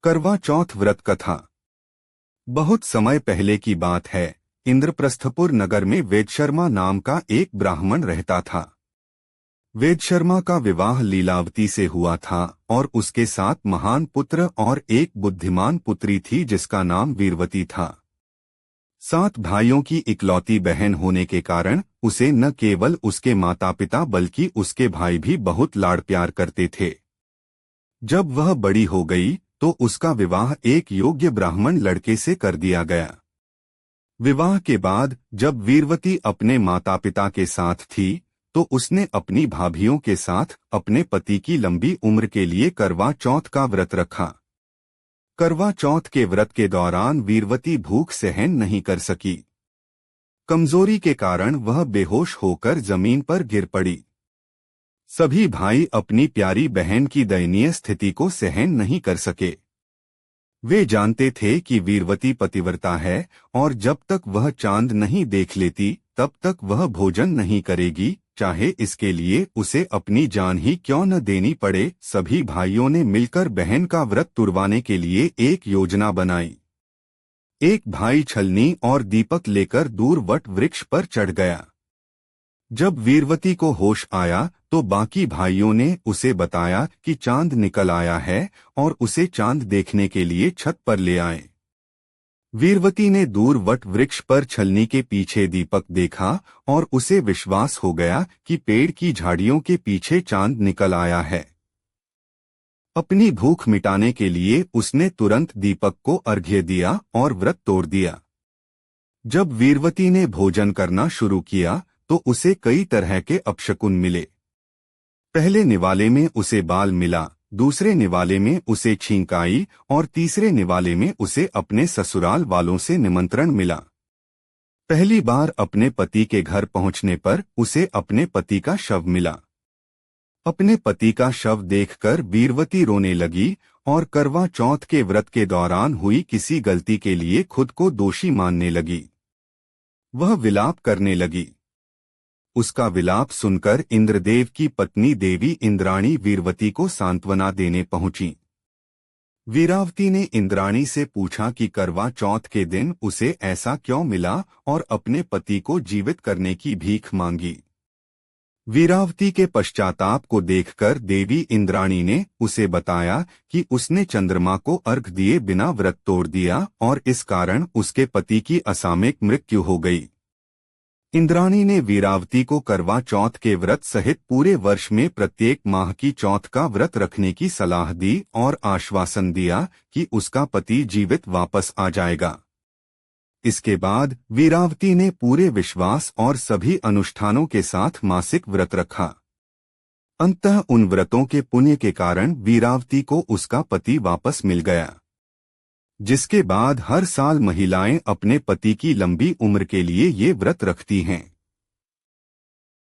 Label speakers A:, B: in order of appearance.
A: करवा चौथ व्रत कथा। बहुत समय पहले की बात है। इंद्रप्रस्थपुर नगर में वेदशर्मा नाम का एक ब्राह्मण रहता था। वेदशर्मा का विवाह लीलावती से हुआ था और उसके 7 महान पुत्र और एक बुद्धिमान पुत्री थी जिसका नाम वीरवती था। 7 भाइयों की इकलौती बहन होने के कारण उसे न केवल उसके माता पिता बल्कि उसके भाई भी बहुत लाड़ प्यार करते थे। जब वह बड़ी हो गई तो उसका विवाह एक योग्य ब्राह्मण लड़के से कर दिया गया। विवाह के बाद जब वीरवती अपने माता पिता के साथ थी तो उसने अपनी भाभियों के साथ अपने पति की लंबी उम्र के लिए करवा चौथ का व्रत रखा। करवा चौथ के व्रत के दौरान वीरवती भूख सहन नहीं कर सकी। कमजोरी के कारण वह बेहोश होकर जमीन पर गिर पड़ी। सभी भाई अपनी प्यारी बहन की दयनीय स्थिति को सहन नहीं कर सके। वे जानते थे कि वीरवती पतिव्रता है और जब तक वह चांद नहीं देख लेती तब तक वह भोजन नहीं करेगी, चाहे इसके लिए उसे अपनी जान ही क्यों न देनी पड़े। सभी भाइयों ने मिलकर बहन का व्रत तुड़वाने के लिए एक योजना बनाई। एक भाई छलनी और दीपक लेकर दूर वट वृक्ष पर चढ़ गया। जब वीरवती को होश आया तो बाकी भाइयों ने उसे बताया कि चांद निकल आया है और उसे चांद देखने के लिए छत पर ले आए। वीरवती ने दूर वट वृक्ष पर छलनी के पीछे दीपक देखा और उसे विश्वास हो गया कि पेड़ की झाड़ियों के पीछे चांद निकल आया है। अपनी भूख मिटाने के लिए उसने तुरंत दीपक को अर्घ्य दिया और व्रत तोड़ दिया। जब वीरवती ने भोजन करना शुरू किया तो उसे कई तरह के अपशकुन मिले। पहले निवाले में उसे बाल मिला, दूसरे निवाले में उसे छींक आई और तीसरे निवाले में उसे अपने ससुराल वालों से निमंत्रण मिला। पहली बार अपने पति के घर पहुंचने पर उसे अपने पति का शव मिला। अपने पति का शव देखकर वीरवती रोने लगी और करवा चौथ के व्रत के दौरान हुई किसी गलती के लिए खुद को दोषी मानने लगी। वह विलाप करने लगी। उसका विलाप सुनकर इंद्रदेव की पत्नी देवी इंद्राणी वीरवती को सांत्वना देने पहुंची। वीरावती ने इंद्राणी से पूछा कि करवा चौथ के दिन उसे ऐसा क्यों मिला और अपने पति को जीवित करने की भीख मांगी। वीरावती के पश्चाताप को देखकर देवी इंद्राणी ने उसे बताया कि उसने चंद्रमा को अर्घ दिए बिना व्रत तोड़ दिया और इस कारण उसके पति की असामयिक मृत्यु हो गई। इंद्राणी ने वीरावती को करवा चौथ के व्रत सहित पूरे वर्ष में प्रत्येक माह की चौथ का व्रत रखने की सलाह दी और आश्वासन दिया कि उसका पति जीवित वापस आ जाएगा। इसके बाद वीरावती ने पूरे विश्वास और सभी अनुष्ठानों के साथ मासिक व्रत रखा। अंततः उन व्रतों के पुण्य के कारण वीरावती को उसका पति वापस मिल गया, जिसके बाद हर साल महिलाएं अपने पति की लंबी उम्र के लिए ये व्रत रखती हैं।